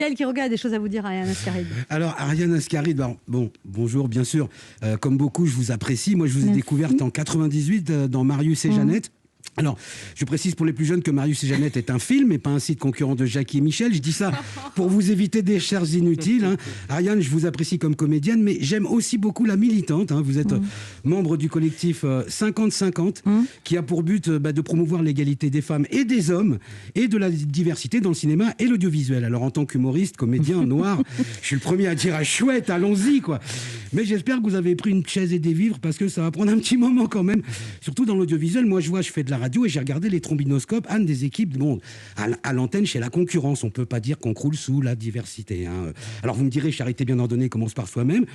Michel Quiroga a des choses à vous dire, Ariane Ascaride. Alors, Ariane Ascaride, bonjour, bien sûr. Comme beaucoup, je vous apprécie. Moi, je vous ai découverte en 98 dans Marius et Jeannette. Alors, je précise pour les plus jeunes que Marius et Jeannette est un film et pas un site concurrent de Jackie et Michel. Je dis ça pour vous éviter des recherches inutiles. Hein. Ariane, je vous apprécie comme comédienne, mais j'aime aussi beaucoup la militante. Hein. Vous êtes membre du collectif 50-50 qui a pour but de promouvoir l'égalité des femmes et des hommes et de la diversité dans le cinéma et l'audiovisuel. Alors, en tant qu'humoriste, comédien noir, je suis le premier à dire chouette, allons-y, quoi. Mais j'espère que vous avez pris une chaise et des vivres parce que ça va prendre un petit moment quand même. Surtout dans l'audiovisuel. Moi, je fais de la radio et j'ai regardé les trombinoscopes, Anne, des équipes à l'antenne chez la concurrence. On ne peut pas dire qu'on croule sous la diversité. Hein. Alors vous me direz, charité bien ordonnée commence par soi-même.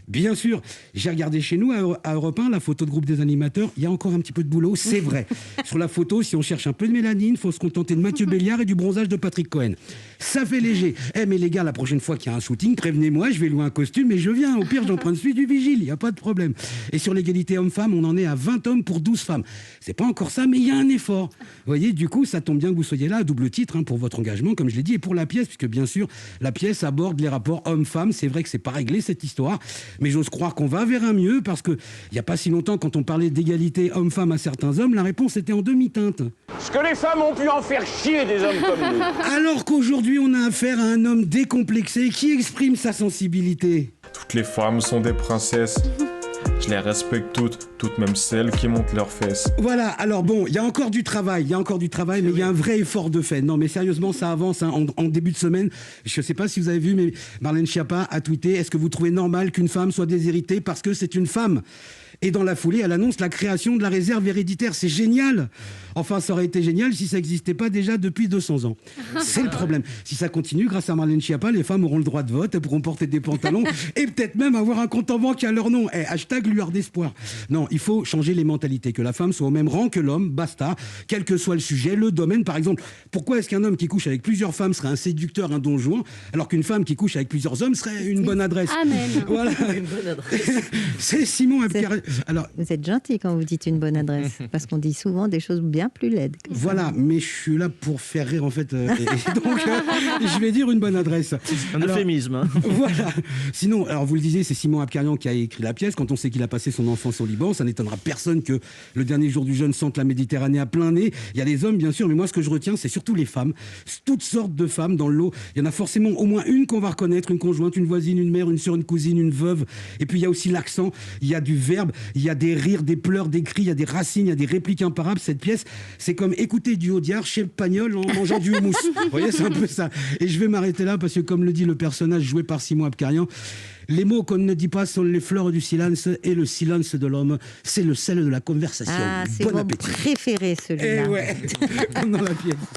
Bien sûr, j'ai regardé chez nous à Europe 1 la photo de groupe des animateurs. Il y a encore un petit peu de boulot, c'est vrai. Sur la photo, si on cherche un peu de mélanine, il faut se contenter de Mathieu Béliard et du bronzage de Patrick Cohen. Ça fait léger. Mais les gars, la prochaine fois qu'il y a un shooting, prévenez-moi, je vais louer un costume et je viens. Au pire, j'emprunte celui du vigile, il n'y a pas de problème. Et sur l'égalité homme-femme, on en est à 20 hommes pour 12 femmes. C'est pas encore ça, mais il y a un effort. Vous voyez, du coup, ça tombe bien que vous soyez là à double titre pour votre engagement, comme je l'ai dit, et pour la pièce, puisque bien sûr, la pièce aborde les rapports hommes-femmes. C'est vrai que c'est pas réglé cette histoire, mais j'ose croire qu'on va vers un mieux, parce que il n'y a pas si longtemps, quand on parlait d'égalité homme-femme à certains hommes, la réponse était en demi-teinte. Ce que les femmes ont pu en faire chier des hommes comme nous. Alors qu'aujourd'hui, on a affaire à un homme décomplexé qui exprime sa sensibilité. Toutes les femmes sont des princesses. Je les respecte toutes même celles qui montent leurs fesses. Voilà, alors bon, il y a encore du travail, mais il y a un vrai effort de fait. Non, mais sérieusement, ça avance en début de semaine. Je ne sais pas si vous avez vu, mais Marlène Schiappa a tweeté « Est-ce que vous trouvez normal qu'une femme soit déshéritée parce que c'est une femme ?» Et dans la foulée, elle annonce la création de la réserve héréditaire. C'est génial. Enfin, ça aurait été génial si ça n'existait pas déjà depuis 200 ans. C'est le problème. Si ça continue, grâce à Marlène Schiappa, les femmes auront le droit de vote, elles pourront porter des pantalons et peut-être même avoir un compte en banque à leur nom. Hashtag lueur d'espoir. Non, il faut changer les mentalités. Que la femme soit au même rang que l'homme, basta. Quel que soit le sujet, le domaine. Par exemple, pourquoi est-ce qu'un homme qui couche avec plusieurs femmes serait un séducteur, un don Juan, alors qu'une femme qui couche avec plusieurs hommes serait une bonne adresse? Amen. Voilà. Une bonne adresse. C'est Simon Abkarian. Alors, vous êtes gentil quand vous dites une bonne adresse, parce qu'on dit souvent des choses bien plus laides que ça. Voilà, mais je suis là pour faire rire en fait. Et donc, je vais dire une bonne adresse. Un euphémisme. Hein. Voilà. Sinon, alors vous le disiez, c'est Simon Abkarian qui a écrit la pièce. Quand on sait qu'il a passé son enfance au Liban, ça n'étonnera personne que le dernier jour du jeûne sente la Méditerranée à plein nez. Il y a les hommes, bien sûr, mais moi, ce que je retiens, c'est surtout les femmes. Toutes sortes de femmes dans le lot. Il y en a forcément au moins une qu'on va reconnaître, une conjointe, une voisine, une mère, une sœur, une cousine, une veuve. Et puis, il y a aussi l'accent, il y a du verbe, il y a des rires, des pleurs, des cris, il y a des racines, il y a des répliques imparables. Cette pièce, c'est comme écouter du Audiard chez Pagnol en mangeant du houmous. Vous voyez, c'est un peu ça. Et je vais m'arrêter là parce que, comme le dit le personnage joué par Simon Abkarian, les mots qu'on ne dit pas sont les fleurs du silence et le silence de l'homme, c'est le sel de la conversation. Ah, c'est bon mon appétit. préféré, celui-là. Eh ouais, comme dans la pièce.